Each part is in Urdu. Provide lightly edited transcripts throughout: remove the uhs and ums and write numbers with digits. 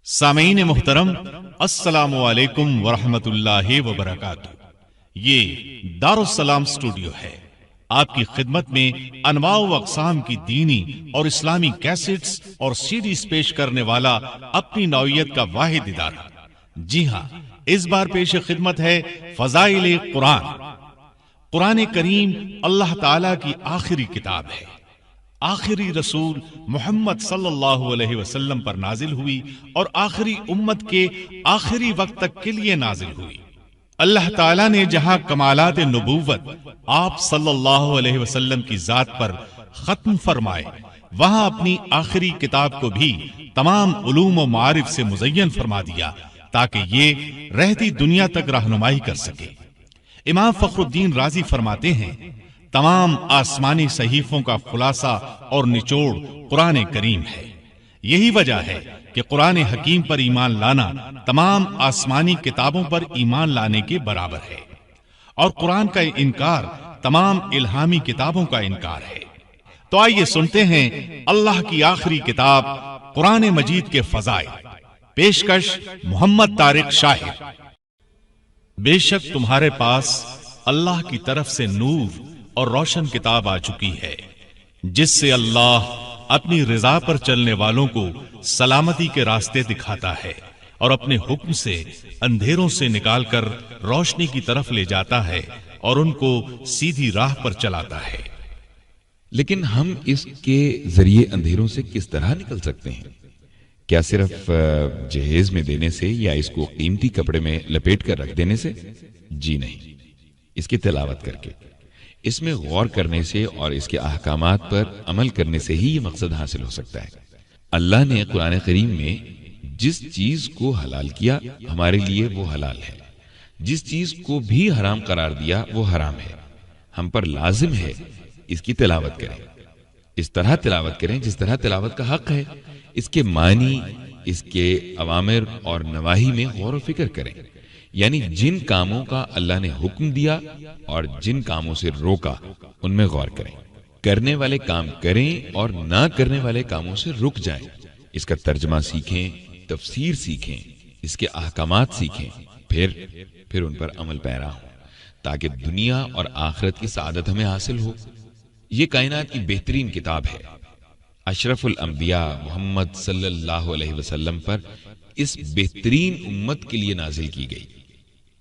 سامعین محترم، السلام علیکم ورحمۃ اللہ وبرکاتہ۔ یہ دارالسلام اسٹوڈیو ہے۔ آپ کی خدمت میں انواع و اقسام کی دینی اور اسلامی کیسٹس اور سیڈیز پیش کرنے والا اپنی نوعیت کا واحد ادارہ۔ جی ہاں، اس بار پیش خدمت ہے فضائل قرآن۔ قرآن کریم اللہ تعالی کی آخری کتاب ہے، آخری رسول محمد صلی اللہ علیہ وسلم پر نازل ہوئی اور آخری امت کے آخری وقت تک کے لیے نازل ہوئی۔ اللہ تعالیٰ نے جہاں کمالات نبوت آپ صلی اللہ علیہ وسلم کی ذات پر ختم فرمائے، وہاں اپنی آخری کتاب کو بھی تمام علوم و معارف سے مزین فرما دیا تاکہ یہ رہتی دنیا تک رہنمائی کر سکے۔ امام فخر الدین رازی فرماتے ہیں، تمام آسمانی صحیفوں کا خلاصہ اور نچوڑ قرآن کریم ہے۔ یہی وجہ ہے کہ قرآن حکیم پر ایمان لانا تمام آسمانی کتابوں پر ایمان لانے کے برابر ہے، اور قرآن کا انکار تمام الہامی کتابوں کا انکار ہے۔ تو آئیے سنتے ہیں اللہ کی آخری کتاب قرآن مجید کے فضائل۔ پیشکش محمد طارق شاہد۔ بے شک تمہارے پاس اللہ کی طرف سے نور اور روشن کتاب آ چکی ہے، جس سے اللہ اپنی رضا پر چلنے والوں کو سلامتی کے راستے دکھاتا ہے اور اپنے حکم سے اندھیروں سے نکال کر روشنی کی طرف لے جاتا ہے اور ان کو سیدھی راہ پر چلاتا ہے۔ لیکن ہم اس کے ذریعے اندھیروں سے کس طرح نکل سکتے ہیں؟ کیا صرف جہیز میں دینے سے یا اس کو قیمتی کپڑے میں لپیٹ کر رکھ دینے سے؟ جی نہیں، اس کی تلاوت کر کے، اس میں غور کرنے سے اور اس کے احکامات پر عمل کرنے سے ہی یہ مقصد حاصل ہو سکتا ہے۔ اللہ نے قرآن کریم میں جس چیز کو حلال کیا ہمارے لیے وہ حلال ہے، جس چیز کو بھی حرام قرار دیا وہ حرام ہے۔ ہم پر لازم ہے اس کی تلاوت کریں، اس طرح تلاوت کریں جس طرح تلاوت کا حق ہے، اس کے معنی، اس کے اوامر اور نواہی میں غور و فکر کریں، یعنی جن کاموں کا اللہ نے حکم دیا اور جن کاموں سے روکا ان میں غور کریں۔ کرنے والے کام کریں اور نہ کرنے والے کاموں سے رک جائیں۔ اس کا ترجمہ سیکھیں، تفسیر سیکھیں، اس کے احکامات سیکھیں، پھر ان پر عمل پیرا ہوں تاکہ دنیا اور آخرت کی سعادت ہمیں حاصل ہو۔ یہ کائنات کی بہترین کتاب ہے، اشرف الانبیاء محمد صلی اللہ علیہ وسلم پر اس بہترین امت کے لیے نازل کی گئی۔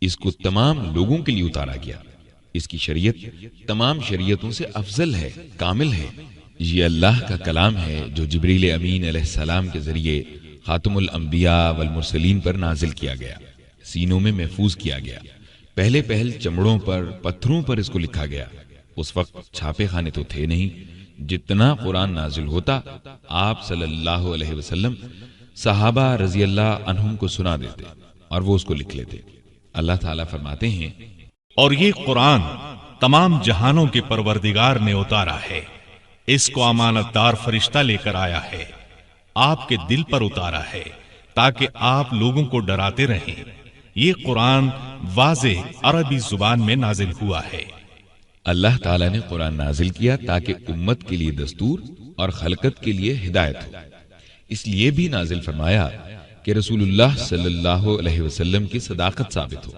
اس کو تمام لوگوں کے لیے اتارا گیا۔ اس کی شریعت تمام شریعتوں سے افضل ہے، کامل ہے۔ یہ اللہ کا کلام ہے جو جبریل امین علیہ السلام کے ذریعے خاتم الانبیاء والمرسلین پر نازل کیا گیا، سینوں میں محفوظ کیا گیا۔ پہلے چمڑوں پر، پتھروں پر اس کو لکھا گیا۔ اس وقت چھاپے خانے تو تھے نہیں۔ جتنا قرآن نازل ہوتا آپ صلی اللہ علیہ وسلم صحابہ رضی اللہ عنہم کو سنا دیتے اور وہ اس کو لکھ لیتے۔ اللہ تعالیٰ فرماتے ہیں، اور یہ قرآن تمام جہانوں کے پروردگار نے اتارا ہے، اس کو امانت دار فرشتہ لے کر آیا ہے، آپ کے دل پر اتارا ہے تاکہ آپ لوگوں کو ڈراتے رہیں۔ یہ قرآن واضح عربی زبان میں نازل ہوا ہے۔ اللہ تعالیٰ نے قرآن نازل کیا تاکہ امت کے لیے دستور اور خلقت کے لیے ہدایت ہو۔ اس لیے بھی نازل فرمایا کہ رسول اللہ صلی اللہ علیہ وسلم کی صداقت ثابت ہو،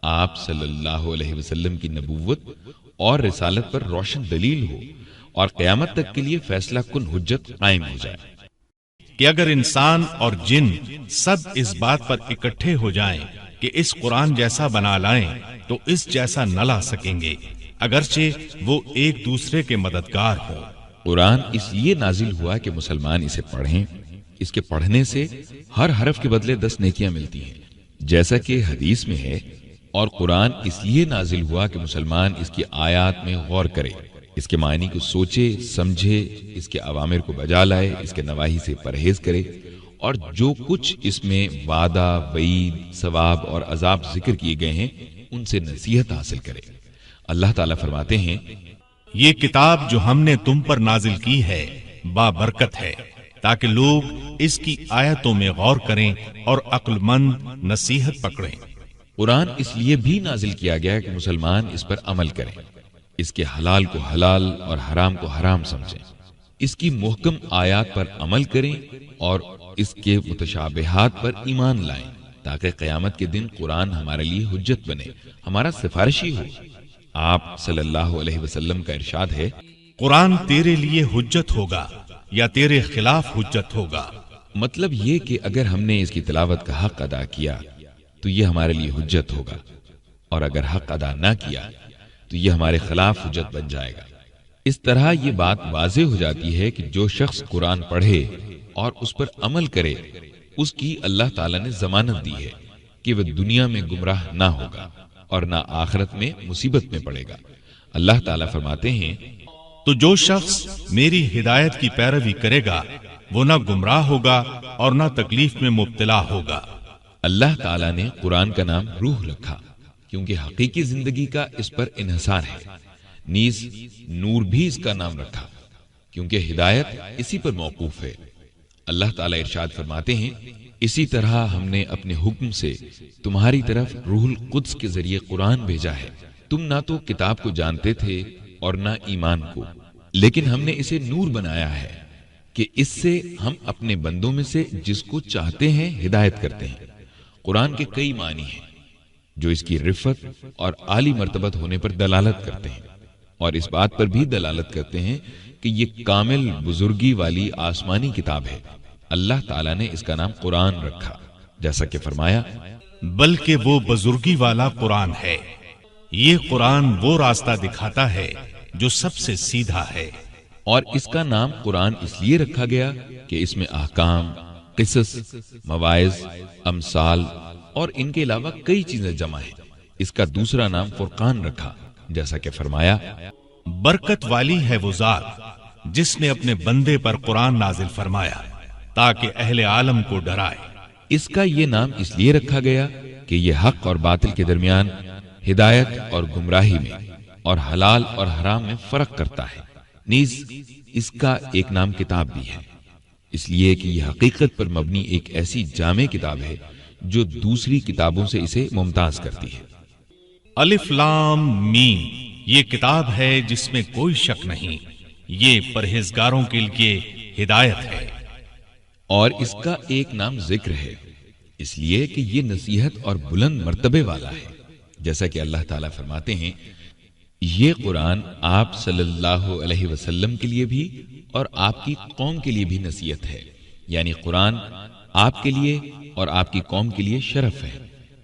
آپ صلی اللہ علیہ وسلم کی نبوت اور رسالت پر روشن دلیل ہو، اور قیامت تک کے لیے فیصلہ کن حجت قائم ہو جائے کہ اگر انسان اور جن سب اس بات پر اکٹھے ہو جائیں کہ اس قرآن جیسا بنا لائیں تو اس جیسا نہ لا سکیں گے، اگرچہ وہ ایک دوسرے کے مددگار ہوں۔ قرآن اس لیے نازل ہوا کہ مسلمان اسے پڑھیں، اس کے پڑھنے سے ہر حرف کے بدلے 10 نیکیاں ملتی ہیں، جیسا کہ حدیث میں ہے۔ اور قرآن اس لیے نازل ہوا کہ مسلمان اس کی آیات میں غور کرے، اس کے معنی کو سوچے سمجھے، اس کے اوامر کو بجا لائے، اس کے نواہی سے پرہیز کرے، اور جو کچھ اس میں وعدہ، وعید، ثواب اور عذاب ذکر کیے گئے ہیں ان سے نصیحت حاصل کرے۔ اللہ تعالیٰ فرماتے ہیں، یہ کتاب جو ہم نے تم پر نازل کی ہے بابرکت ہے تاکہ لوگ اس کی آیتوں میں غور کریں اور عقل مند نصیحت پکڑیں۔ قرآن اس لیے بھی نازل کیا گیا کہ مسلمان اس پر عمل کریں، اس کے حلال کو حلال اور حرام کو حرام سمجھیں، اس کی محکم آیات پر عمل کریں اور اس کے متشابہات پر ایمان لائیں تاکہ قیامت کے دن قرآن ہمارے لیے حجت بنے، ہمارا سفارشی ہو۔ آپ صلی اللہ علیہ وسلم کا ارشاد ہے، قرآن تیرے لیے حجت ہوگا یا تیرے خلاف حجت ہوگا۔ مطلب یہ کہ اگر ہم نے اس کی تلاوت کا حق ادا کیا تو یہ ہمارے لیے حجت ہوگا، اور اگر حق ادا نہ کیا تو یہ ہمارے خلاف حجت بن جائے گا۔ اس طرح یہ بات واضح ہو جاتی ہے کہ جو شخص قرآن پڑھے اور اس پر عمل کرے، اس کی اللہ تعالیٰ نے ضمانت دی ہے کہ وہ دنیا میں گمراہ نہ ہوگا اور نہ آخرت میں مصیبت میں پڑے گا۔ اللہ تعالیٰ فرماتے ہیں، تو جو شخص میری ہدایت کی پیروی کرے گا وہ نہ گمراہ ہوگا اور نہ تکلیف میں مبتلا ہوگا۔ اللہ تعالیٰ نے قرآن کا نام روح رکھا کیونکہ حقیقی زندگی کا اس پر انحصار ہے۔ نیز نور بھی اس کا نام رکھا کیونکہ ہدایت اسی پر موقوف ہے۔ اللہ تعالیٰ ارشاد فرماتے ہیں، اسی طرح ہم نے اپنے حکم سے تمہاری طرف روح القدس کے ذریعے قرآن بھیجا ہے۔ تم نہ تو کتاب کو جانتے تھے اور نہ ایمان کو، لیکن ہم نے اسے نور بنایا ہے کہ اس سے ہم اپنے بندوں میں سے جس کو چاہتے ہیں ہدایت کرتے ہیں۔ قرآن کے کئی معنی ہیں جو اس کی رفت اور عالی مرتبت ہونے پر دلالت کرتے ہیں، اور اس بات پر بھی دلالت کرتے ہیں کہ یہ کامل بزرگی والی آسمانی کتاب ہے۔ اللہ تعالیٰ نے اس کا نام قرآن رکھا، جیسا کہ فرمایا، بلکہ وہ بزرگی والا قرآن ہے۔ یہ قرآن وہ راستہ دکھاتا ہے جو سب سے سیدھا ہے۔ اور اس کا نام قرآن اس لیے رکھا گیا کہ اس میں احکام، قصص، مواعظ، امثال اور ان کے علاوہ کئی چیزیں جمع ہیں۔ اس کا دوسرا نام فرقان رکھا، جیسا کہ فرمایا، برکت والی ہے وہ ذات جس نے اپنے بندے پر قرآن نازل فرمایا تاکہ اہل عالم کو ڈرائے۔ اس کا یہ نام اس لیے رکھا گیا کہ یہ حق اور باطل کے درمیان، ہدایت اور گمراہی میں، اور حلال اور حرام میں فرق کرتا ہے۔ نیز اس کا ایک نام کتاب بھی ہے، اس لیے کہ یہ حقیقت پر مبنی ایک ایسی جامع کتاب ہے جو دوسری کتابوں سے اسے ممتاز کرتی ہے۔ الف لام میم، یہ کتاب ہے جس میں کوئی شک نہیں، یہ پرہیزگاروں کے لیے ہدایت ہے۔ اور اس کا ایک نام ذکر ہے، اس لیے کہ یہ نصیحت اور بلند مرتبے والا ہے، جیسا کہ اللہ تعالیٰ فرماتے ہیں، یہ قرآن آپ صلی اللہ علیہ وسلم کے لیے بھی اور آپ کی قوم کے لیے بھی نصیحت ہے، یعنی قرآن آپ کے لیے اور آپ کی قوم کے لیے شرف ہے،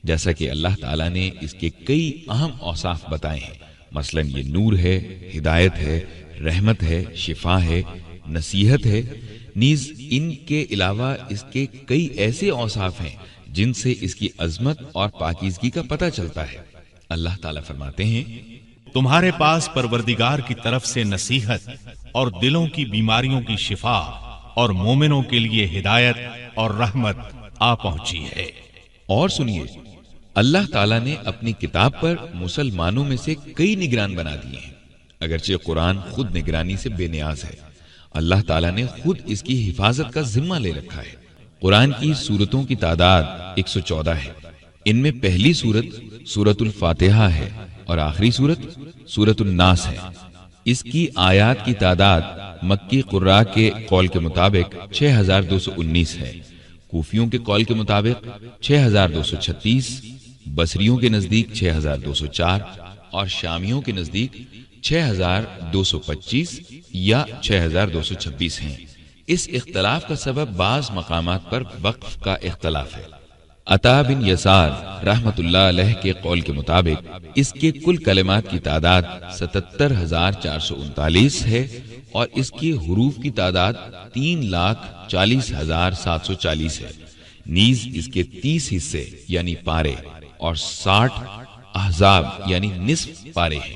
جیسا کہ اللہ تعالیٰ نے اس کے کئی اہم اوصاف بتائے ہیں۔ مثلا یہ نور ہے، ہدایت ہے، رحمت ہے، شفا ہے، نصیحت ہے۔ نیز ان کے علاوہ اس کے کئی ایسے اوصاف ہیں جن سے اس کی عظمت اور پاکیزگی کا پتہ چلتا ہے۔ اللہ تعالیٰ فرماتے ہیں، تمہارے پاس پروردگار کی طرف سے نصیحت اور دلوں کی بیماریوں کی شفا اور مومنوں کے لیے ہدایت اور رحمت آ پہنچی ہے۔ اور سنیے، اللہ تعالیٰ نے اپنی کتاب پر مسلمانوں میں سے کئی نگران بنا دیے ہیں، اگرچہ قرآن خود نگرانی سے بے نیاز ہے۔ اللہ تعالیٰ نے خود اس کی حفاظت کا ذمہ لے رکھا ہے۔ قرآن کی سورتوں کی تعداد 114 ہے۔ ان میں پہلی سورت سورۃ الفاتحہ ہے اور آخری سورت سورۃ الناس ہے۔ اس کی آیات کی تعداد مکی قراء کے قول کے مطابق 6219 ہے، کوفیوں کے قول کے مطابق 6236، بصریوں کے نزدیک 6204 اور شامیوں کے نزدیک 6225 یا 6226 ہیں۔ اس اختلاف کا سبب بعض مقامات پر وقف کا اختلاف ہے۔ عطا بن یسار رحمت اللہ علیہ کے قول کے مطابق اس کے کل کلمات کی تعداد 77,439 ہے اور اس کی حروف کی تعداد 3,40,740 ہے۔ نیز اس کے 30 حصے یعنی پارے اور 60 احزاب یعنی نصف پارے ہیں۔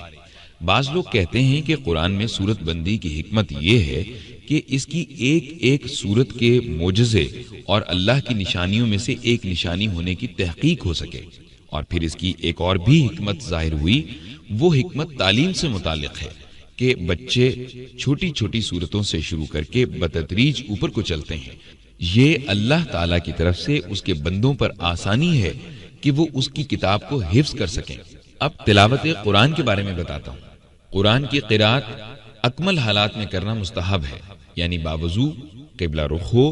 بعض لوگ کہتے ہیں کہ قرآن میں سورت بندی کی حکمت یہ ہے کہ اس کی ایک ایک سورت کے معجزے اور اللہ کی نشانیوں میں سے ایک نشانی ہونے کی تحقیق ہو سکے، اور پھر اس کی ایک اور بھی حکمت ظاہر ہوئی۔ وہ حکمت تعلیم سے متعلق ہے کہ بچے چھوٹی چھوٹی سورتوں سے شروع کر کے بتدریج اوپر کو چلتے ہیں۔ یہ اللہ تعالیٰ کی طرف سے اس کے بندوں پر آسانی ہے کہ وہ اس کی کتاب کو حفظ کر سکیں۔ اب تلاوت قرآن کے بارے میں بتاتا ہوں۔ قرآن کی قرأت اکمل حالات میں کرنا مستحب ہے، یعنی باوضو قبلہ رخ ہو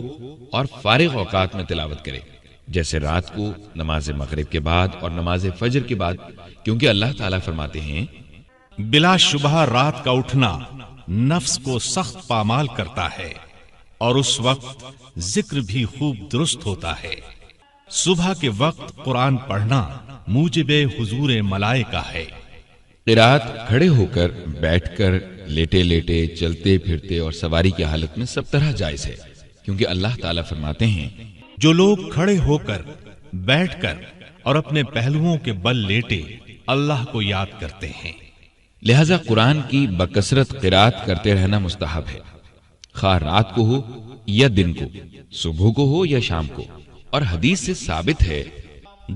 اور فارغ اوقات میں تلاوت کرے، جیسے رات کو نماز مغرب کے بعد اور نماز فجر کے بعد، کیونکہ اللہ تعالیٰ فرماتے ہیں بلا شبہ رات کا اٹھنا نفس کو سخت پامال کرتا ہے اور اس وقت ذکر بھی خوب درست ہوتا ہے۔ صبح کے وقت قرآن پڑھنا موجب حضور ملائکہ ہے۔ قرات کھڑے ہو کر، بیٹھ کر، لیٹے لیٹے، چلتے پھرتے اور سواری کی حالت میں سب طرح جائز ہے، کیونکہ اللہ تعالیٰ فرماتے ہیں جو لوگ کھڑے ہو کر، بیٹھ کر اور اپنے پہلوؤں کے بل لیٹے اللہ کو یاد کرتے ہیں۔ لہذا قرآن کی بکثرت قرات کرتے رہنا مستحب ہے، خواہ رات کو ہو یا دن کو، صبح کو ہو یا شام کو۔ اور حدیث سے ثابت ہے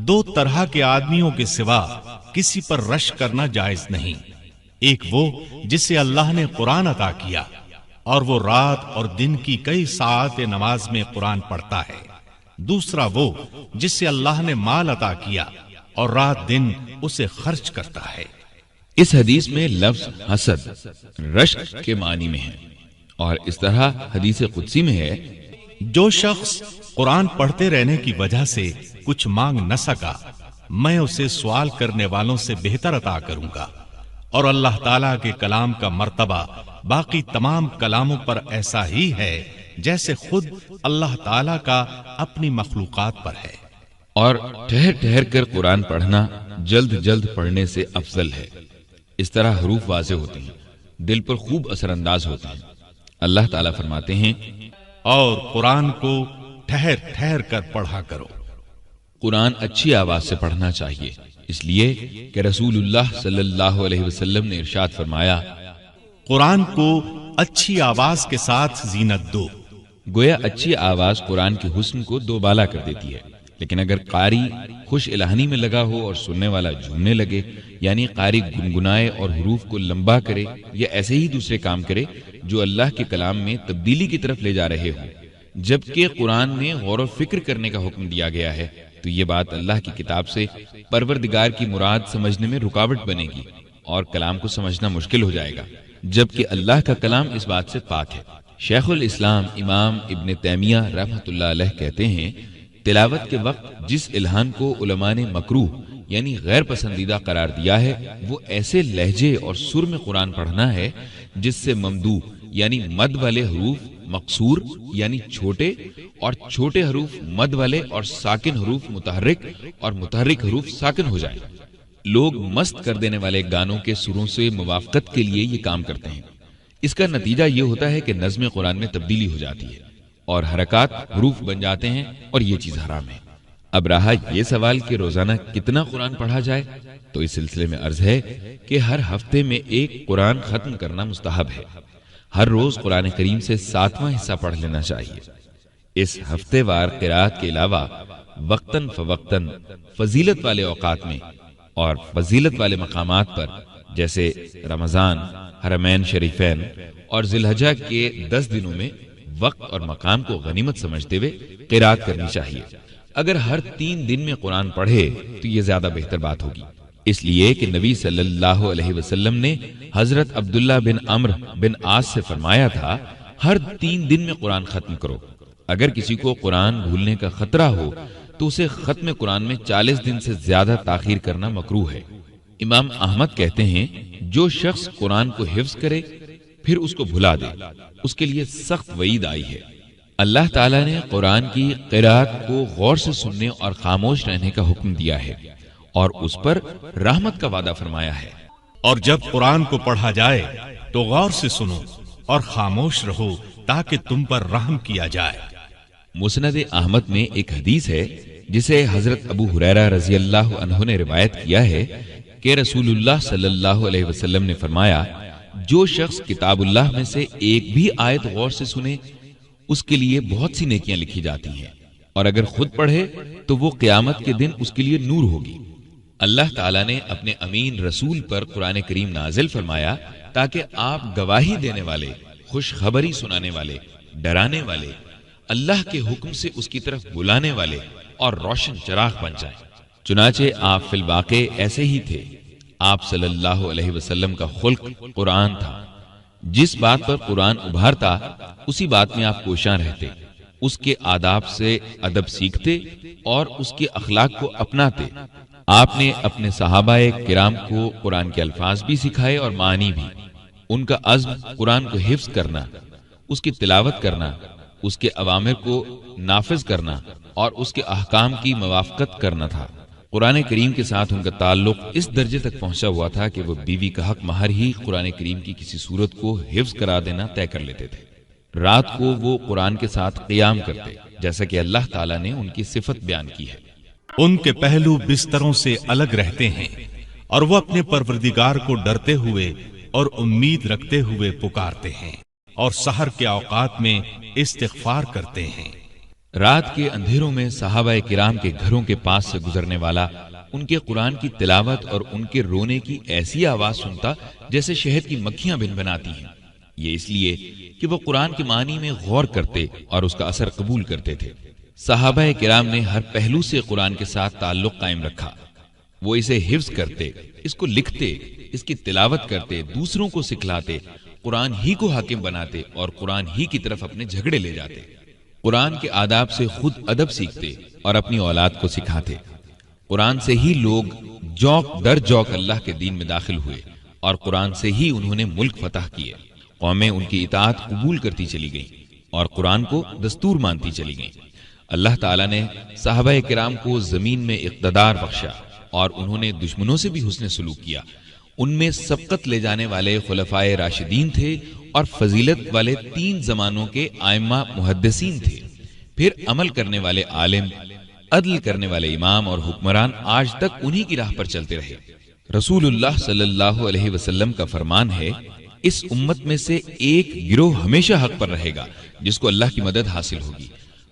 دو طرح کے آدمیوں کے سوا کسی پر رش کرنا جائز نہیں، ایک وہ جسے اللہ نے قرآن عطا کیا اور وہ رات اور دن کی کئی ساعت نماز میں قرآن پڑھتا ہے، دوسرا وہ جسے اللہ نے مال عطا کیا اور رات دن اسے خرچ کرتا ہے۔ اس حدیث میں لفظ حسد رشک کے معنی میں ہے، اور اس طرح حدیث قدسی میں ہے جو شخص قرآن پڑھتے رہنے کی وجہ سے کچھ مانگ نہ سکا، میں اسے سوال کرنے والوں سے بہتر عطا کروں گا، اور اللہ تعالیٰ کے کلام کا مرتبہ باقی تمام کلاموں پر ایسا ہی ہے جیسے خود اللہ تعالیٰ کا اپنی مخلوقات پر ہے۔ اور ٹھہر ٹھہر کر قرآن پڑھنا جلد جلد پڑھنے سے افضل ہے، اس طرح حروف واضح ہوتے ہیں، دل پر خوب اثر انداز ہوتے ہیں۔ اللہ تعالیٰ فرماتے ہیں اور قرآن کو ٹھہر ٹھہر کر پڑھا کرو۔ قرآن اچھی آواز سے پڑھنا چاہیے، اس لیے کہ رسول اللہ صلی اللہ علیہ وسلم نے ارشاد فرمایا قرآن کو اچھی آواز کے ساتھ زینت دو۔ گویا اچھی آواز قرآن کے حسن کو دوبالا کر دیتی ہے، لیکن اگر قاری خوش الہانی میں لگا ہو اور سننے والا جھومنے لگے، یعنی قاری گنگنائے اور حروف کو لمبا کرے یا ایسے ہی دوسرے کام کرے جو اللہ کے کلام میں تبدیلی کی طرف لے جا رہے ہوں، جبکہ قرآن میں غور و فکر کرنے کا حکم دیا گیا ہے، تو یہ بات اللہ کی کتاب سے پروردگار کی مراد سمجھنے میں رکاوٹ بنے گی اور کلام کو سمجھنا مشکل ہو جائے گا، جبکہ اللہ کا کلام اس بات سے پاک ہے۔ شیخ الاسلام امام ابن تیمیہ رحمۃ اللہ علیہ کہتے ہیں تلاوت کے وقت جس الحان کو علماء نے مکروہ یعنی غیر پسندیدہ قرار دیا ہے وہ ایسے لہجے اور سر میں قرآن پڑھنا ہے جس سے ممدو یعنی مد والے حروف مقصور یعنی چھوٹے، اور چھوٹے حروف مد والے اور ساکن حروف متحرک اور متحرک حروف ساکن ہو جائیں۔ لوگ مست کر دینے والے گانوں کے سروں سے موافقت کے لیے یہ کام کرتے ہیں، اس کا نتیجہ یہ ہوتا ہے کہ نظم قرآن میں تبدیلی ہو جاتی ہے اور حرکات حروف بن جاتے ہیں، اور یہ چیز حرام ہے۔ اب رہا یہ سوال کہ روزانہ کتنا قرآن پڑھا جائے، تو اس سلسلے میں عرض ہے کہ ہر ہفتے میں ایک قرآن ختم کرنا مستحب ہے۔ ہر روز قرآن کریم سے 7واں حصہ پڑھ لینا چاہیے۔ اس ہفتے وار قرات کے علاوہ وقتاً فوقتاً فضیلت والے اوقات میں اور فضیلت والے مقامات پر، جیسے رمضان، حرمین شریفین اور ذی الحجہ کے 10 دنوں میں وقت اور مقام کو غنیمت سمجھتے ہوئے قرات کرنی چاہیے۔ اگر ہر 3 دن میں قرآن پڑھے تو یہ زیادہ بہتر بات ہوگی، اس لیے کہ نبی صلی اللہ علیہ وسلم نے حضرت عبداللہ بن عمرو بن عاص سے فرمایا تھا ہر 3 دن میں قرآن ختم کرو۔ اگر کسی کو قرآن بھولنے کا خطرہ ہو تو اسے ختم قرآن میں 40 دن سے زیادہ تاخیر کرنا مکروہ ہے۔ امام احمد کہتے ہیں جو شخص قرآن کو حفظ کرے پھر اس کو بھلا دے اس کے لیے سخت وعید آئی ہے۔ اللہ تعالیٰ نے قرآن کی قرات کو غور سے سننے اور خاموش رہنے کا حکم دیا ہے اور اس پر رحمت کا وعدہ فرمایا ہے۔ اور جب قرآن کو پڑھا جائے تو غور سے سنو اور خاموش رہو تاکہ تم پر رحم کیا جائے۔ مسند احمد میں ایک حدیث ہے جسے حضرت ابو ہریرہ رضی اللہ عنہ نے روایت کیا ہے کہ رسول اللہ صلی اللہ علیہ وسلم نے فرمایا جو شخص کتاب اللہ میں سے ایک بھی آیت غور سے سنے اس کے لیے بہت سی نیکیاں لکھی جاتی ہیں، اور اگر خود پڑھے تو وہ قیامت کے دن اس کے لیے نور ہوگی۔ اللہ تعالیٰ نے اپنے امین رسول پر قرآن کریم نازل فرمایا تاکہ آپ گواہی دینے والے، خوشخبری سنانے والے، ڈرانے والے، اللہ کے حکم سے اس کی طرف بلانے والے اور روشن چراغ بن جائیں۔ چنانچہ آپ فی الواقع ایسے ہی تھے۔ آپ صلی اللہ علیہ وسلم کا خلق قرآن تھا۔ جس بات پر قرآن ابھارتا اسی بات میں آپ کوشاں رہتے، اس کے آداب سے ادب سیکھتے اور اس کے اخلاق کو اپناتے۔ آپ نے اپنے صحابہ کرام کو قرآن کے الفاظ بھی سکھائے اور معنی بھی۔ ان کا عزم قرآن کو حفظ کرنا، اس کی تلاوت کرنا، اس کے اوامر کو نافذ کرنا اور اس کے احکام کی موافقت کرنا تھا۔ قرآن کریم کے ساتھ ان کا تعلق اس درجے تک پہنچا ہوا تھا کہ وہ بیوی کا حق مہر ہی قرآن کریم کی کسی صورت کو حفظ کرا دینا طے کر لیتے تھے۔ رات کو وہ قرآن کے ساتھ قیام کرتے، جیسا کہ اللہ تعالیٰ نے ان کی صفت بیان کی ہے۔ ان کے پہلو بستروں سے الگ رہتے ہیں اور وہ اپنے پروردگار کو ڈرتے ہوئے اور امید رکھتے ہوئے پکارتے ہیں اور سحر کے اوقات میں استغفار کرتے ہیں۔ رات کے اندھیروں میں صحابہ کرام کے گھروں کے پاس سے گزرنے والا ان کے قرآن کی تلاوت اور ان کے رونے کی ایسی آواز سنتا جیسے شہد کی مکھیاں بنبناتی ہیں۔ یہ اس لیے کہ وہ قرآن کے معنی میں غور کرتے اور اس کا اثر قبول کرتے تھے۔ صحابہ کرام نے ہر پہلو سے قرآن کے ساتھ تعلق قائم رکھا۔ وہ اسے حفظ کرتے، اس کو لکھتے، اس کی تلاوت کرتے، دوسروں کو سکھلاتے، قرآن ہی کو حاکم بناتے اور قرآن ہی کی طرف اپنے جھگڑے لے جاتے۔ قرآن کے آداب سے خود ادب سیکھتے اور اپنی اولاد کو سکھاتے۔ قرآن سے ہی لوگ جوق در جوق اللہ کے دین میں داخل ہوئے اور قرآن سے ہی انہوں نے ملک فتح کیے۔ قومیں ان کی اطاعت قبول کرتی چلی گئیں اور قرآن کو دستور مانتی چلی گئیں۔ اللہ تعالیٰ نے صحابہ کرام کو زمین میں اقتدار بخشا اور انہوں نے دشمنوں سے بھی حسن سلوک کیا۔ ان میں سبقت لے جانے والے خلفائے راشدین تھے اور فضیلت والے 3 زمانوں کے ائمہ محدثین تھے۔ پھر عمل کرنے والے عالم، عدل کرنے والے امام اور حکمران آج تک انہی کی راہ پر چلتے رہے۔ رسول اللہ صلی اللہ علیہ وسلم کا فرمان ہے، اس امت میں سے ایک گروہ ہمیشہ حق پر رہے گا جس کو اللہ کی مدد حاصل ہوگی۔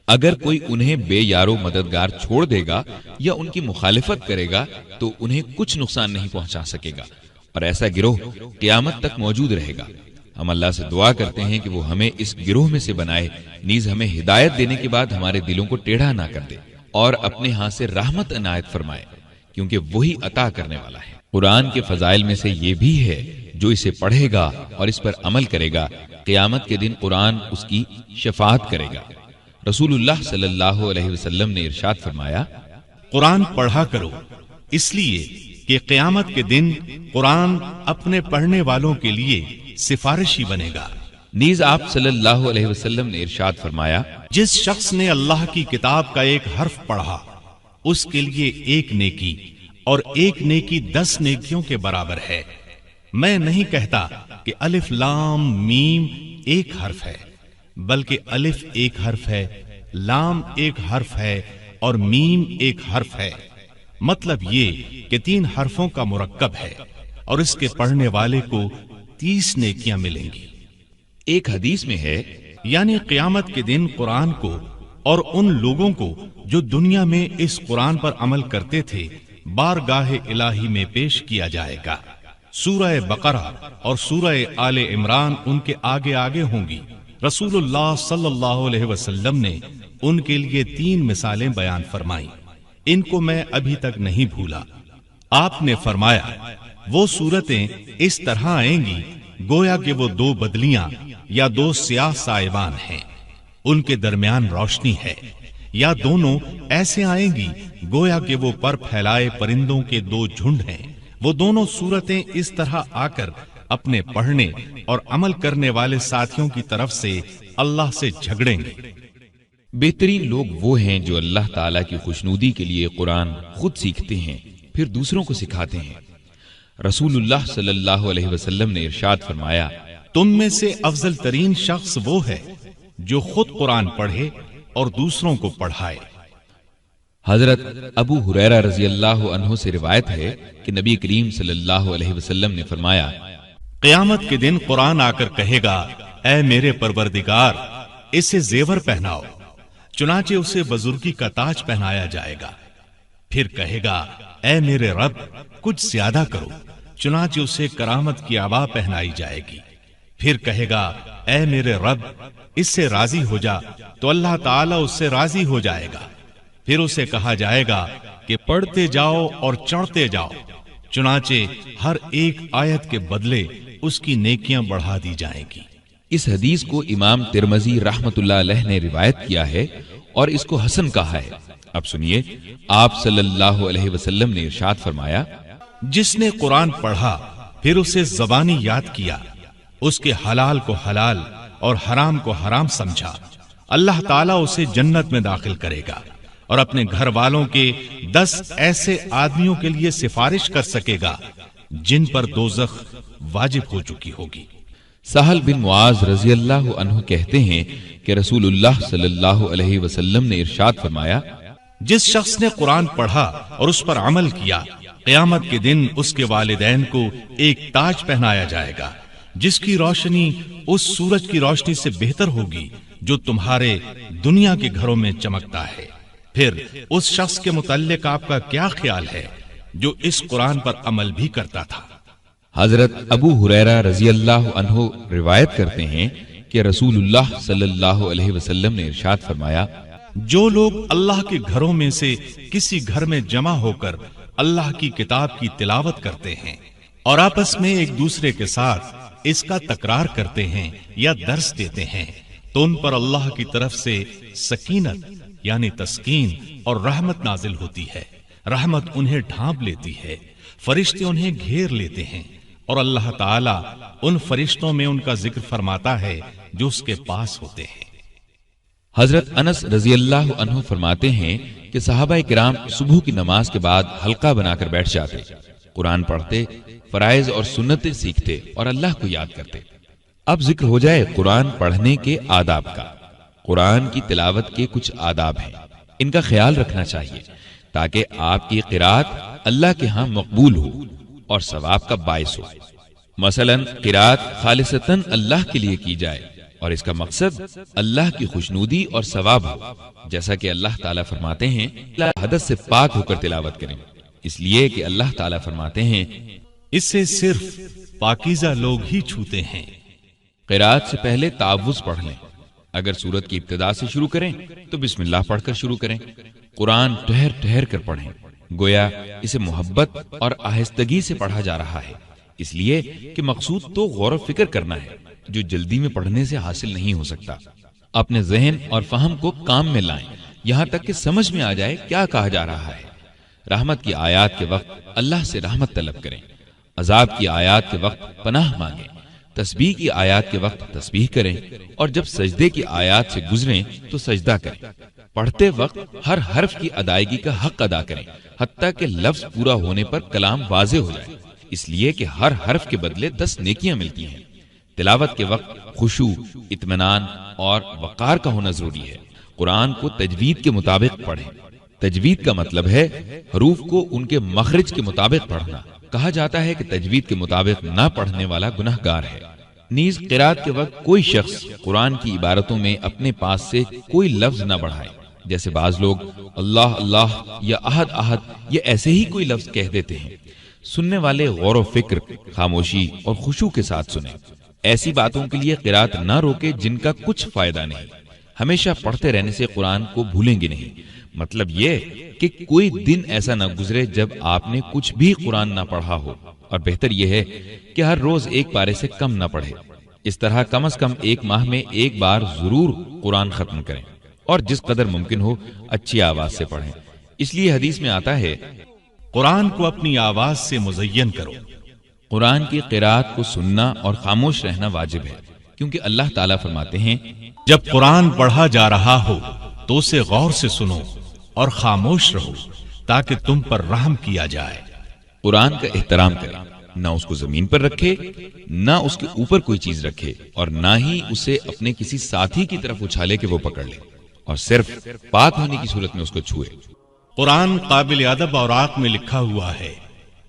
اگر کوئی انہیں بے یارو مددگار چھوڑ دے گا یا ان کی مخالفت کرے گا تو انہیں کچھ نقصان نہیں پہنچا سکے گا، اور ایسا گروہ قیامت تک موجود رہے گا۔ ہم اللہ سے دعا کرتے ہیں کہ وہ ہمیں اس گروہ میں سے بنائے، نیز ہمیں ہدایت دینے کے بعد ہمارے دلوں کو ٹیڑھا نہ کر دے اور اپنے ہاں سے رحمت عنایت فرمائے، کیونکہ وہی عطا کرنے والا ہے۔ قرآن کے فضائل میں سے یہ بھی ہے، جو اسے پڑھے گا اور اس پر عمل کرے گا، قیامت کے دن قرآن اس کی شفاعت کرے گا۔ رسول اللہ صلی اللہ علیہ وسلم نے ارشاد فرمایا، قرآن پڑھا کرو، اس لیے کہ قیامت کے دن قرآن اپنے پڑھنے والوں کے لیے سفارشی بنے گا۔ نیز آپ صلی اللہ علیہ وسلم نے ارشاد فرمایا، جس شخص نے اللہ کی کتاب کا ایک حرف پڑھا اس کے لیے 1 نیکی اور 1 نیکی 10 نیکیوں کے برابر ہے۔ میں نہیں کہتا کہ الف لام میم ایک حرف ہے، بلکہ الف ایک حرف ہے، لام ایک حرف ہے اور میم ایک حرف ہے۔ مطلب یہ کہ 3 حرفوں کا مرکب ہے اور اس کے پڑھنے والے کو 30 نیکیاں ملیں گی۔ ایک حدیث میں ہے، یعنی قیامت کے دن قرآن کو اور ان لوگوں کو جو دنیا میں اس قرآن پر عمل کرتے تھے بارگاہ الہی میں پیش کیا جائے گا۔ سورہ بقرہ اور سورہ آل عمران ان کے آگے آگے ہوں گی۔ رسول اللہ صلی اللہ علیہ وسلم نے ان کے لیے 3 مثالیں بیان فرمائیں، ان کو میں ابھی تک نہیں بھولا۔ آپ نے فرمایا، وہ صورتیں اس طرح آئیں گی گویا کہ وہ 2 بدلیاں یا 2 سیاہ سائبان ہیں، ان کے درمیان روشنی ہے، یا دونوں ایسے آئیں گی گویا کہ وہ پر پھیلائے پرندوں کے 2 جھنڈ ہیں۔ وہ دونوں صورتیں اس طرح آ کر اپنے پڑھنے اور عمل کرنے والے ساتھیوں کی طرف سے اللہ سے جھگڑیں گے۔ بہترین لوگ وہ ہیں جو اللہ تعالیٰ کی خوشنودی کے لیے قرآن خود سیکھتے ہیں پھر دوسروں کو سکھاتے ہیں۔ رسول اللہ صلی اللہ علیہ وسلم نے ارشاد فرمایا، تم میں سے افضل ترین شخص وہ ہے جو خود قرآن پڑھے اور دوسروں کو پڑھائے۔ حضرت ابو ہریرہ رضی اللہ عنہ سے روایت ہے کہ نبی کریم صلی اللہ علیہ وسلم نے فرمایا، قیامت کے دن قرآن آ کر کہے گا، اے میرے پروردگار، اسے زیور پہناؤ، چنانچہ اسے بزرگی کا تاج پہنایا جائے گا۔ پھر کہے گا، اے میرے رب، کچھ زیادہ کرو، چنانچہ اسے کرامت کی عبا پہنائی جائے گی۔ پھر کہے گا، اے میرے رب، اس سے راضی ہو جا، تو اللہ تعالیٰ اس سے راضی ہو جائے گا۔ پھر اسے کہا جائے گا کہ پڑھتے جاؤ اور چڑھتے جاؤ، چنانچہ ہر ایک آیت کے بدلے اس کی نیکیاں بڑھا دی جائیں گی۔ اس حدیث کو امام ترمذی رحمۃ اللہ علیہ نے روایت کیا ہے اور اس کو حسن کہا ہے۔ اب سنیے، آپ صلی اللہ علیہ وسلم نے ارشاد فرمایا، جس نے قرآن پڑھا پھر اسے زبانی یاد کیا، اس کے حلال کو حلال اور حرام کو حرام سمجھا، اللہ تعالیٰ اسے جنت میں داخل کرے گا اور اپنے گھر والوں کے 10 ایسے آدمیوں کے لیے سفارش کر سکے گا جن پر دوزخ واجب ہو چکی ہوگی۔ سہل بن معاذ رضی اللہ عنہ کہتے ہیں کہ رسول اللہ صلی اللہ علیہ وسلم نے ارشاد فرمایا، جس شخص نے قرآن پڑھا اور اس پر عمل کیا، قیامت کے دن اس کے والدین کو ایک تاج پہنایا جائے گا جس کی روشنی اس سورج کی روشنی سے بہتر ہوگی جو تمہارے دنیا کے گھروں میں چمکتا ہے۔ پھر اس شخص کے متعلق آپ کا کیا خیال ہے جو اس قرآن پر عمل بھی کرتا تھا؟ حضرت ابو ہریرہ رضی اللہ عنہ روایت کرتے ہیں کہ رسول اللہ صلی اللہ علیہ وسلم نے ارشاد فرمایا، جو لوگ اللہ کے گھروں میں سے کسی گھر میں جمع ہو کر اللہ کی کتاب کی تلاوت کرتے ہیں اور آپس میں ایک دوسرے کے ساتھ اس کا تکرار کرتے ہیں یا درس دیتے ہیں تو ان پر اللہ کی طرف سے سکینت یعنی تسکین اور رحمت نازل ہوتی ہے۔ رحمت انہیں ڈھانپ لیتی ہے، فرشتے انہیں گھیر لیتے ہیں اور اللہ تعالیٰ ان فرشتوں میں ان کا ذکر فرماتا ہے جو اس کے پاس ہوتے ہیں۔ حضرت انس رضی اللہ عنہ فرماتے ہیں کہ صحابہ کرام صبح کی نماز کے بعد حلقہ بنا کر بیٹھ جاتے، قرآن پڑھتے، فرائض اور سنتیں سیکھتے اور اللہ کو یاد کرتے۔ اب ذکر ہو جائے قرآن پڑھنے کے آداب کا۔ قرآن کی تلاوت کے کچھ آداب ہیں، ان کا خیال رکھنا چاہیے تاکہ آپ کی قرات اللہ کے ہاں مقبول ہو اور ثواب کا باعث ہو۔ مثلا قرات خالصتاً اللہ کے لیے کی جائے اور اس کا مقصد اللہ کی خوشنودی اور ثواب ہو، جیسا کہ اللہ تعالیٰ فرماتے ہیں حدث سے پاک ہو کر تلاوت کریں، اس لیے کہ اللہ تعالیٰ فرماتے ہیں اس سے صرف پاکیزہ لوگ ہی چھوتے ہیں۔ قرات سے پہلے تعوذ پڑھ لیں، اگر سورت کی ابتدا سے شروع کریں تو بسم اللہ پڑھ کر شروع کریں۔ قرآن ٹھہر ٹھہر کر پڑھیں، گویا اسے محبت اور آہستگی سے پڑھا جا رہا ہے، اس لیے کہ مقصود تو غور و فکر کرنا ہے جو جلدی میں پڑھنے سے حاصل نہیں ہو سکتا۔ اپنے ذہن اور فہم کو کام میں لائیں یہاں تک کہ سمجھ میں آ جائے کیا کہا جا رہا ہے۔ رحمت کی آیات کے وقت اللہ سے رحمت طلب کریں، عذاب کی آیات کے وقت پناہ مانگیں، تسبیح کی آیات کے وقت تسبیح کریں اور جب سجدے کی آیات سے گزریں تو سجدہ کریں۔ پڑھتے وقت ہر حرف کی ادائیگی کا حق ادا کریں حتیٰ کہ لفظ پورا ہونے پر کلام واضح ہو جائے، اس لیے کہ ہر حرف کے بدلے 10 نیکیاں ملتی ہیں۔ تلاوت کے وقت خشوع، اطمینان اور وقار کا ہونا ضروری ہے۔ قرآن کو تجوید کے مطابق پڑھیں۔ تجوید کا مطلب ہے حروف کو ان کے مخرج کے مطابق پڑھنا۔ کہا جاتا ہے کہ تجوید کے مطابق نہ پڑھنے والا گناہ گار ہے۔ نیز قرات کے وقت کوئی شخص قرآن کی عبارتوں میں اپنے پاس سے کوئی لفظ نہ بڑھائے، جیسے بعض لوگ اللہ اللہ یا احد احد یا ایسے ہی کوئی لفظ کہہ دیتے ہیں۔ سننے والے غور و فکر، خاموشی اور خشوع کے ساتھ سنیں۔ ایسی باتوں کے لیے قرات نہ روکے جن کا کچھ فائدہ نہیں۔ ہمیشہ پڑھتے رہنے سے قرآن کو بھولیں گے نہیں۔ مطلب یہ کہ کوئی دن ایسا نہ گزرے جب آپ نے کچھ بھی قرآن نہ پڑھا ہو، اور بہتر یہ ہے کہ ہر روز ایک پارے سے کم نہ پڑھے۔ اس طرح کم از کم ایک ماہ میں ایک بار ضرور قرآن ختم کریں اور جس قدر ممکن ہو اچھی آواز سے پڑھیں۔ اس لیے حدیث میں آتا ہے قرآن کو اپنی آواز سے مزین کرو۔ قرآن کی قرات کو سننا اور خاموش رہنا واجب ہے، کیونکہ اللہ تعالیٰ فرماتے ہیں جب قرآن پڑھا جا رہا ہو تو اسے غور سے سنو اور خاموش رہو تاکہ تم پر رحم کیا جائے۔ قرآن کا احترام کریں، نہ اس کو زمین پر رکھے، نہ اس کے اوپر کوئی چیز رکھے، اور نہ ہی اسے اپنے کسی ساتھی کی طرف اچھالے کہ وہ پکڑ لے، اور صرف پاک ہونے کی صورت میں اس کو چھوئے۔ قرآن قابل ادب اوراق میں لکھا ہوا ہے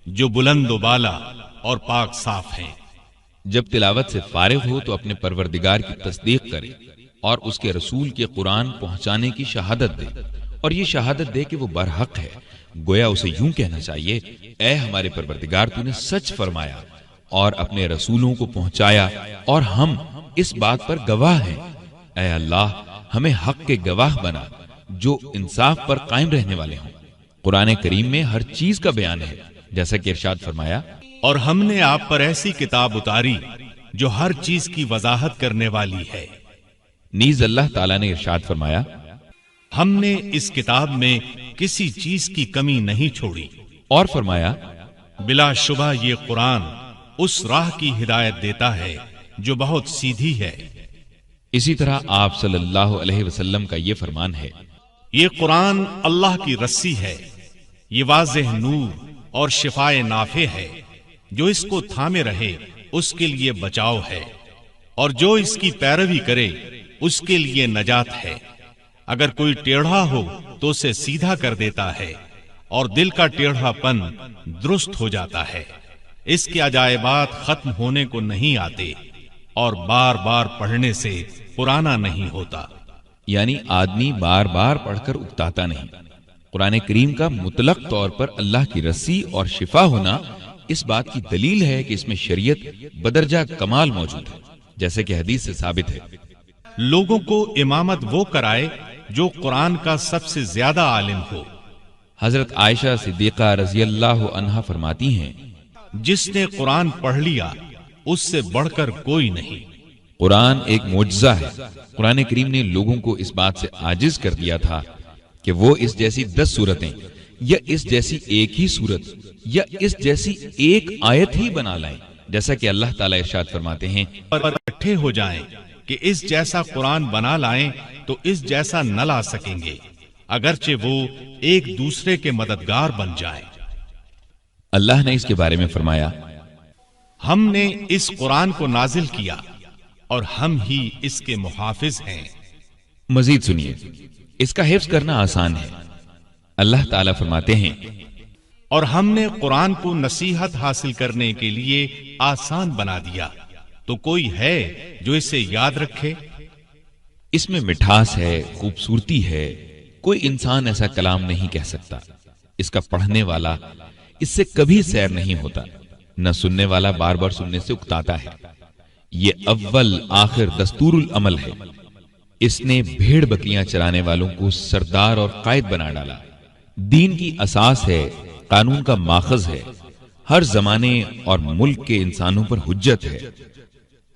جو بلند و بالا اور پاک صاف ہیں۔ جب تلاوت سے فارغ ہو تو اپنے پروردگار کی تصدیق کرے اور اس کے رسول کے قرآن پہنچانے کی شہادت دے، اور یہ شہادت دے کہ وہ برحق ہے۔ گویا اسے یوں کہنا چاہیے، اے ہمارے پروردگار، تو نے سچ فرمایا اور اپنے رسولوں کو پہنچایا اور ہم اس بات پر گواہ ہیں۔ اے اللہ، ہمیں حق کے گواہ بنا جو انصاف پر قائم رہنے والے ہوں۔ قرآن کریم میں ہر چیز کا بیان ہے، جیسا کہ ارشاد فرمایا اور ہم نے آپ پر ایسی کتاب اتاری جو ہر چیز کی وضاحت کرنے والی ہے۔ نیز اللہ تعالیٰ نے ارشاد فرمایا، ہم نے اس کتاب میں کسی چیز کی کمی نہیں چھوڑی، اور فرمایا، بلا شبہ یہ قرآن اس راہ کی ہدایت دیتا ہے جو بہت سیدھی ہے۔ اسی طرح آپ صلی اللہ علیہ وسلم کا یہ فرمان ہے، یہ قرآن اللہ کی رسی ہے، یہ واضح نور اور شفائے نافع ہے، جو اس کو تھامے رہے اس کے لیے بچاؤ ہے، اور جو اس کی پیروی کرے اس کے لیے نجات ہے۔ اگر کوئی ٹیڑھا ہو تو اسے سیدھا کر دیتا ہے، اور دل کا ٹیڑھا پن درست ہو جاتا ہے۔ اس کے عجائبات ختم ہونے کو نہیں آتے، اور بار بار پڑھنے سے پرانا نہیں ہوتا۔ یعنی آدمی بار بار پڑھ کر اکتاتا نہیں۔ قرآن کریم کا مطلق طور پر اللہ کی رسی اور شفا ہونا اس بات کی دلیل ہے کہ اس میں شریعت بدرجہ کمال موجود ہے، جیسے کہ حدیث سے ثابت ہے۔ لوگوں کو امامت وہ کرائے جو قرآن کا سب سے زیادہ عالم ہو۔ حضرت عائشہ صدیقہ رضی اللہ عنہا فرماتی ہیں، جس نے قرآن پڑھ لیا اس سے بڑھ کر کوئی نہیں۔ قرآن ایک معجزہ ہے۔ قرآن کریم نے لوگوں کو اس بات سے عاجز کر دیا تھا کہ وہ اس جیسی 10 سورتیں یا اس جیسی ایک ہی سورت یا اس جیسی ایک آیت ہی بنا لائیں، جیسا کہ اللہ تعالیٰ ارشاد فرماتے ہیں، پر اکٹھے ہو جائیں کہ اس جیسا قرآن بنا لائیں تو اس جیسا نہ لا سکیں گے، اگرچہ وہ ایک دوسرے کے مددگار بن جائیں۔ اللہ نے اس کے بارے میں فرمایا، ہم نے اس قرآن کو نازل کیا اور ہم ہی اس کے محافظ ہیں۔ مزید سنیے، اس کا حفظ کرنا آسان ہے۔ اللہ تعالیٰ فرماتے ہیں، اور ہم نے قرآن کو نصیحت حاصل کرنے کے لیے آسان بنا دیا، تو کوئی ہے جو اسے یاد رکھے؟ اس میں مٹھاس ہے، خوبصورتی ہے، کوئی انسان ایسا کلام نہیں کہہ سکتا۔ اس کا پڑھنے والا اس سے کبھی سیر نہیں ہوتا، نہ سننے والا بار بار سننے سے اکتاتا ہے۔ یہ اول آخر دستور العمل ہے۔ اس نے بھیڑ بکریاں چرانے والوں کو سردار اور قائد بنا ڈالا۔ دین کی اساس ہے، قانون کا ماخذ ہے، ہر زمانے اور ملک کے انسانوں پر حجت ہے۔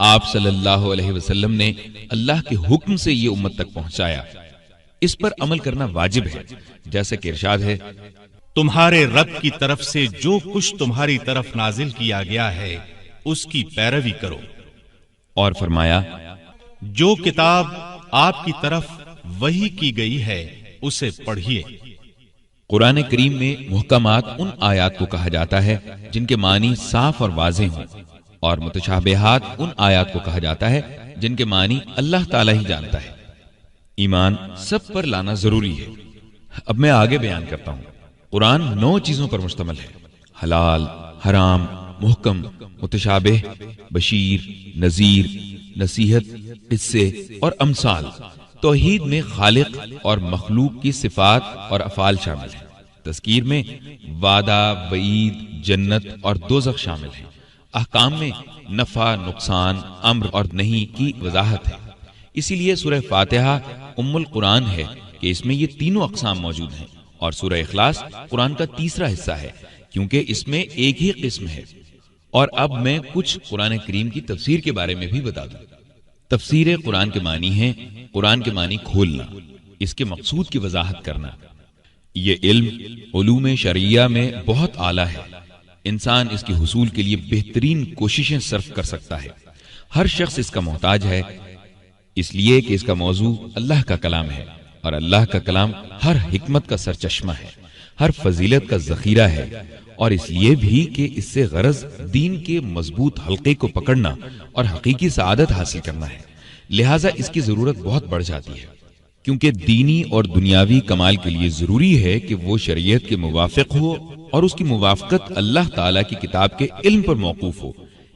آپ صلی اللہ علیہ وسلم نے اللہ کے حکم سے یہ امت تک پہنچایا۔ اس پر عمل کرنا واجب ہے، جیسا کہ ارشاد ہے، تمہارے رب کی طرف سے جو کچھ تمہاری طرف نازل کیا گیا ہے اس کی پیروی کرو، اور فرمایا، جو کتاب آپ کی طرف وحی کی گئی ہے اسے پڑھیے۔ قرآن کریم میں محکمات ان آیات کو کہا جاتا ہے جن کے معنی صاف اور واضح ہوں، اور متشابہات ان آیات کو کہا جاتا ہے جن کے معنی اللہ تعالیٰ ہی جانتا ہے۔ ایمان سب پر لانا ضروری ہے۔ اب میں آگے بیان کرتا ہوں۔ قرآن 9 چیزوں پر مشتمل ہے: حلال، حرام، محکم، متشابہ، بشیر، نذیر، نصیحت، قصے اور امثال۔ توحید میں خالق اور مخلوق کی صفات اور افعال شامل ہیں۔ تذکیر میں وعدہ، وعید، جنت اور دوزخ شامل ہیں۔ احکام میں نفع، نقصان، امر اور نہیں کی وضاحت ہے۔ اسی لیے سورہ فاتحہ ام القرآن ہے کہ اس میں یہ تینوں اقسام موجود ہیں، اور سورہ اخلاص قرآن کا تیسرا حصہ ہے کیونکہ اس میں ایک ہی قسم ہے۔ اور اب میں کچھ قرآن کریم کی تفسیر کے بارے میں بھی بتا دوں۔ تفسیر قرآن کے معنی ہے قرآن کے معنی کھولنا، اس کے مقصود کی وضاحت کرنا۔ یہ علم علوم شرعیہ میں بہت اعلیٰ ہے۔ انسان اس کے حصول کے لیے بہترین کوششیں صرف کر سکتا ہے۔ ہر شخص اس کا محتاج ہے، اس لیے کہ اس کا موضوع اللہ کا کلام ہے، اور اللہ کا کلام ہر حکمت کا سرچشمہ ہے، ہر فضیلت کا ذخیرہ ہے، اور اس لیے بھی کہ اس سے غرض دین کے مضبوط حلقے کو پکڑنا اور حقیقی سعادت حاصل کرنا ہے۔ لہٰذا اس کی ضرورت بہت بڑھ جاتی ہے، کیونکہ دینی اور دنیاوی کمال کے لیے ضروری ہے کہ وہ شریعت کے موافق ہو اور اس کی موافقت اللہ تعالیٰ کی کتاب کے علم پر موقوف ہو۔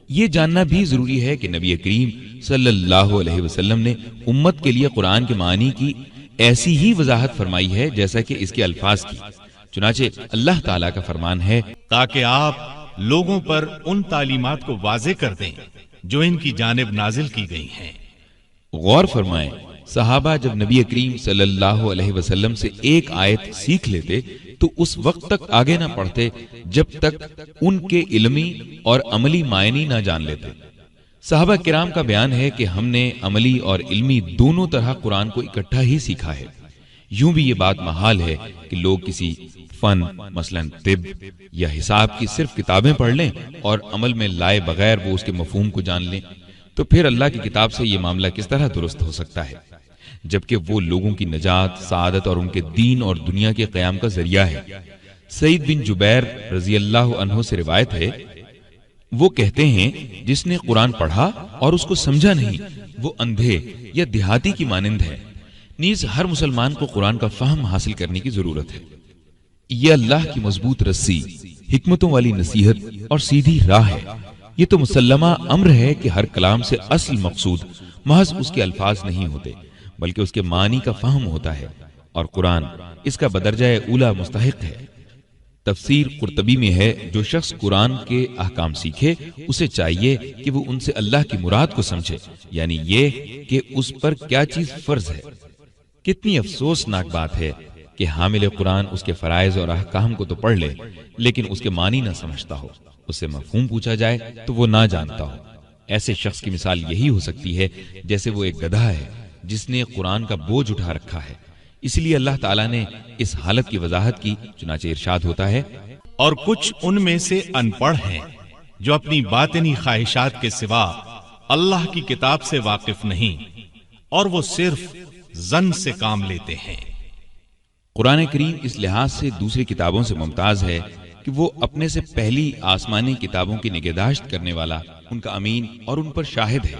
یہ جاننا بھی ضروری ہے کہ نبی کریم صلی اللہ علیہ وسلم نے امت کے لیے قرآن کے معنی کی ایسی ہی وضاحت فرمائی ہے جیسا کہ اس کے الفاظ کی۔ چنانچہ اللہ تعالیٰ کا فرمان ہے، تاکہ آپ لوگوں پر ان تعلیمات کو واضح کر دیں جو ان کی جانب نازل کی گئی ہیں۔ غور فرمائیں، صحابہ جب نبی کریم صلی اللہ علیہ وسلم سے ایک آیت سیکھ لیتے تو اس وقت تک آگے نہ پڑھتے جب تک ان کے علمی اور عملی معنی نہ جان لیتے۔ صحابہ کرام کا بیان ہے کہ ہم نے عملی اور علمی دونوں طرح قرآن کو اکٹھا ہی سیکھا ہے۔ یوں بھی یہ بات محال ہے کہ لوگ کسی فن مثلا طب یا حساب کی صرف کتابیں پڑھ لیں اور عمل میں لائے بغیر وہ اس کے مفہوم کو جان لیں، تو پھر اللہ کی کتاب سے یہ معاملہ کس طرح درست ہو سکتا ہے، جبکہ وہ لوگوں کی نجات، سعادت اور ان کے دین اور دنیا کے قیام کا ذریعہ ہے۔ سعید بن جبیر رضی اللہ عنہ سے روایت ہے، وہ کہتے ہیں جس نے قرآن پڑھا اور اس کو سمجھا نہیں وہ اندھے یا دیہاتی کی مانند ہے۔ نیز ہر مسلمان کو قرآن کا فہم حاصل کرنے کی ضرورت ہے۔ یہ اللہ کی مضبوط رسی، حکمتوں والی نصیحت اور سیدھی راہ ہے۔ یہ تو مسلمہ امر ہے کہ ہر کلام سے اصل مقصود محض اس کے الفاظ نہیں ہوتے بلکہ اس کے معنی کا فہم ہوتا ہے، اور قرآن اس کا بدرجہ اولا مستحق ہے۔ تفسیر قرطبی میں ہے، جو شخص قرآن کے احکام سیکھے اسے چاہیے کہ وہ ان سے اللہ کی مراد کو سمجھے، یعنی یہ کہ اس پر کیا چیز فرض ہے۔ کتنی افسوسناک بات ہے کہ حامل قرآن اس کے فرائض اور احکام کو تو پڑھ لے لیکن اس کے معنی نہ سمجھتا ہو، اس سے مفہوم پوچھا جائے تو وہ نہ جانتا ہو۔ ایسے شخص کی مثال یہی ہو سکتی ہے جیسے وہ ایک گدھا ہے جس نے قرآن کا بوجھ اٹھا رکھا ہے۔ اس لیے اللہ تعالیٰ نے اس حالت کی وضاحت کی، چنانچہ ارشاد ہوتا ہے، اور کچھ ان میں سے ان پڑھ ہیں جو اپنی باطنی خواہشات کے سوا اللہ کی کتاب سے واقف نہیں، اور وہ صرف ظن سے کام لیتے ہیں۔ قرآن کریم اس لحاظ سے دوسری کتابوں سے ممتاز ہے کہ وہ اپنے سے پہلی آسمانی کتابوں کی نگہداشت کرنے والا، ان کا امین اور ان پر شاہد ہے،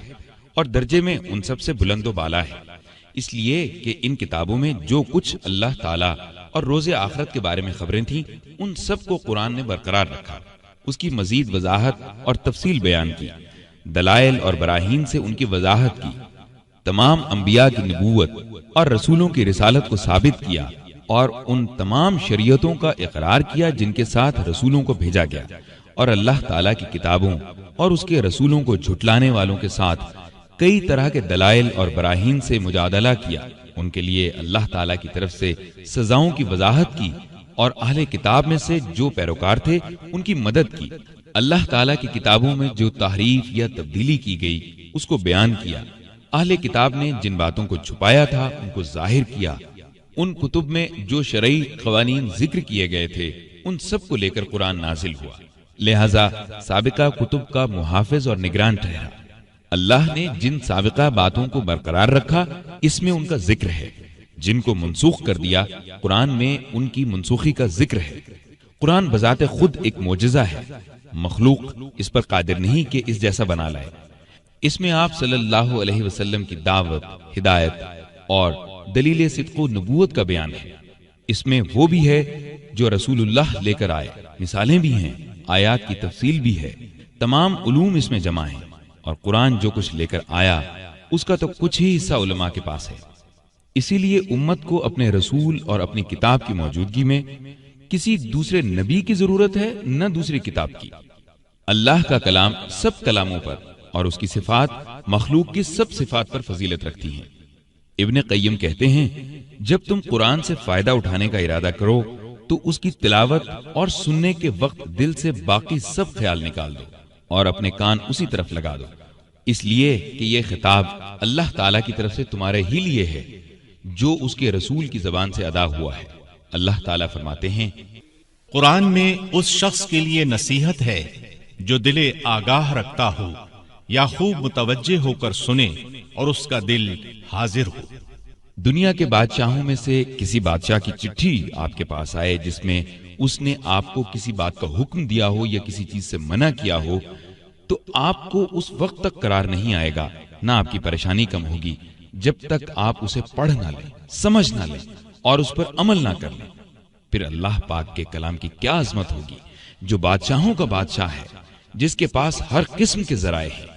اور درجے میں ان سب سے بلند و بالا ہے، اس لیے کہ ان کتابوں میں جو کچھ اللہ تعالیٰ اور روز آخرت کے بارے میں خبریں تھیں ان سب کو قرآن نے برقرار رکھا، اس کی مزید وضاحت اور تفصیل بیان کی، دلائل اور براہین سے ان کی وضاحت کی، تمام انبیاء کی نبوت اور رسولوں کی رسالت کو ثابت کیا، اور ان تمام شریعتوں کا اقرار کیا جن کے ساتھ رسولوں کو بھیجا گیا، اور اللہ تعالیٰ کی کتابوں اور اس کے رسولوں کو جھٹلانے والوں کے ساتھ کئی طرح کے دلائل اور براہین سے مجادلہ کیا، ان کے لیے اللہ تعالیٰ کی طرف سے سزاؤں کی وضاحت کی، اور اہل کتاب میں سے جو پیروکار تھے ان کی مدد کی، اللہ تعالیٰ کی کتابوں میں جو تحریف یا تبدیلی کی گئی اس کو بیان کیا، اہل کتاب نے جن باتوں کو چھپایا تھا ان کو ظاہر کیا، ان کتب میں جو شرعی قوانین ذکر کیے گئے تھے ان سب کو لے کر قرآن نازل ہوا، لہذا سابقہ کتب کا محافظ اور نگران ٹھہرا۔ اللہ نے جن سابقہ باتوں کو برقرار رکھا اس میں ان کا ذکر ہے، جن کو منسوخ کر دیا قرآن میں ان کی منسوخی کا ذکر ہے۔ قرآن بذات خود ایک معجزہ ہے، مخلوق اس پر قادر نہیں کہ اس جیسا بنا لائے۔ اس میں آپ صلی اللہ علیہ وسلم کی دعوت، ہدایت اور دلیل صدق و نبوت کا بیان ہے۔ اس میں وہ بھی ہے جو رسول اللہ لے کر آئے، مثالیں بھی ہیں، آیات کی تفصیل بھی ہے، تمام علوم اس میں جمع ہیں، اور قرآن جو کچھ لے کر آیا اس کا تو کچھ ہی حصہ علماء کے پاس ہے۔ اسی لیے امت کو اپنے رسول اور اپنی کتاب کی موجودگی میں کسی دوسرے نبی کی ضرورت ہے نہ دوسری کتاب کی۔ اللہ کا کلام سب کلاموں پر اور اس کی صفات مخلوق کی سب صفات پر فضیلت رکھتی ہیں۔ ابن قیم کہتے ہیں، جب تم قرآن سے فائدہ اٹھانے کا ارادہ کرو تو اس کی تلاوت اور سننے کے وقت دل سے باقی سب خیال نکال دو اور اپنے کان اسی طرف لگا دو، اس لیے کہ یہ خطاب اللہ تعالیٰ کی طرف سے تمہارے ہی لیے ہے جو اس کے رسول کی زبان سے ادا ہوا ہے۔ اللہ تعالیٰ فرماتے ہیں، قرآن میں اس شخص کے لیے نصیحت ہے جو دل آگاہ رکھتا ہو یا خوب متوجہ ہو کر سنے اور اس کا دل حاضر ہو۔ دنیا کے بادشاہوں میں سے کسی بادشاہ کی چٹھی آپ کے پاس آئے جس میں اس نے آپ کو کسی بات کا حکم دیا ہو یا کسی چیز سے منع کیا ہو، تو آپ کو اس وقت تک قرار نہیں آئے گا، نہ آپ کی پریشانی کم ہوگی جب تک آپ اسے پڑھ نہ لیں، سمجھ نہ لیں اور اس پر عمل نہ کر لیں۔ پھر اللہ پاک کے کلام کی کیا عظمت ہوگی جو بادشاہوں کا بادشاہ ہے، جس کے پاس ہر قسم کے ذرائع ہیں۔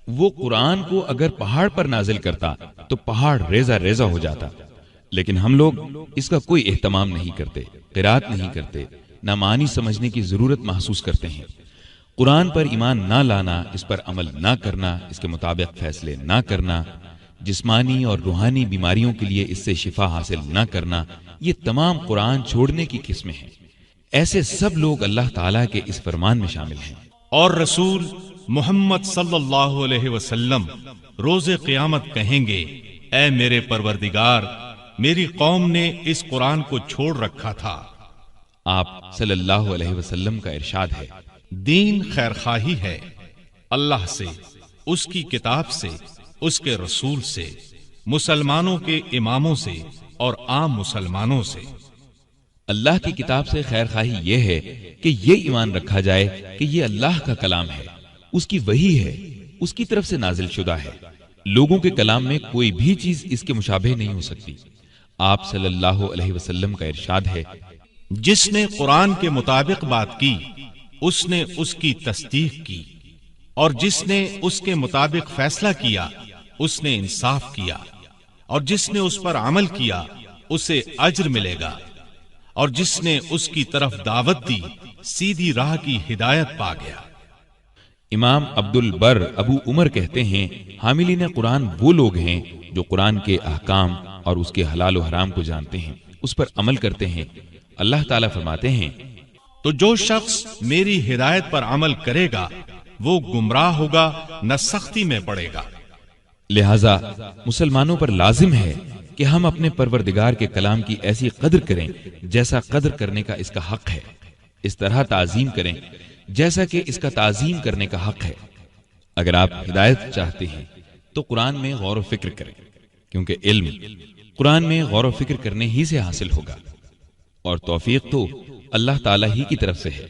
وہ قرآن کو اگر پہاڑ پر نازل کرتا تو پہاڑ ریزہ ریزہ ہو جاتا، لیکن ہم لوگ اس کا کوئی اہتمام نہیں کرتے، قرات نہیں کرتے، نہ معنی سمجھنے کی ضرورت محسوس کرتے ہیں۔ قرآن پر ایمان نہ لانا، اس پر عمل نہ کرنا، اس کے مطابق فیصلے نہ کرنا، جسمانی اور روحانی بیماریوں کے لیے اس سے شفا حاصل نہ کرنا، یہ تمام قرآن چھوڑنے کی قسمیں ہیں۔ ایسے سب لوگ اللہ تعالیٰ کے اس فرمان میں شامل ہیں۔ اور رسول محمد صلی اللہ علیہ وسلم روز قیامت کہیں گے، اے میرے پروردگار، میری قوم نے اس قرآن کو چھوڑ رکھا تھا۔ آپ صلی اللہ علیہ وسلم کا ارشاد ہے، دین خیرخواہی ہے، اللہ سے، اس کی کتاب سے، اس کے رسول سے، مسلمانوں کے اماموں سے اور عام مسلمانوں سے۔ اللہ کی کتاب سے خیر خواہی یہ ہے کہ یہ ایمان رکھا جائے کہ یہ اللہ کا کلام ہے، اس کی وحی ہے، اس کی طرف سے نازل شدہ ہے۔ لوگوں کے کلام میں کوئی بھی چیز اس کے مشابہ نہیں ہو سکتی۔ آپ صلی اللہ علیہ وسلم کا ارشاد ہے، جس نے قرآن کے مطابق بات کی اس نے اس کی تصدیق کی، اور جس نے اس کے مطابق فیصلہ کیا اس نے انصاف کیا، اور جس نے اس پر عمل کیا اسے اجر ملے گا، اور جس نے اس کی طرف دعوت دی سیدھی راہ کی ہدایت پا گیا۔ امام عبد البر ابو عمر کہتے ہیں، حاملین قرآن وہ لوگ ہیں جو قرآن کے احکام اور اس کے حلال و حرام کو جانتے ہیں، اس پر عمل کرتے ہیں۔ اللہ تعالیٰ فرماتے ہیں، تو جو شخص میری ہدایت پر عمل کرے گا وہ گمراہ ہوگا نہ سختی میں پڑے گا۔ لہذا مسلمانوں پر لازم ہے کہ ہم اپنے پروردگار کے کلام کی ایسی قدر کریں جیسا قدر کرنے کا اس کا حق ہے، اس طرح تعظیم کریں جیسا کہ اس کا تعظیم کرنے کا حق ہے۔ اگر آپ ہدایت چاہتے ہیں تو قرآن میں غور و فکر کریں، کیونکہ علم قرآن میں غور و فکر کرنے ہی سے حاصل ہوگا، اور توفیق تو اللہ تعالیٰ ہی کی طرف سے ہے۔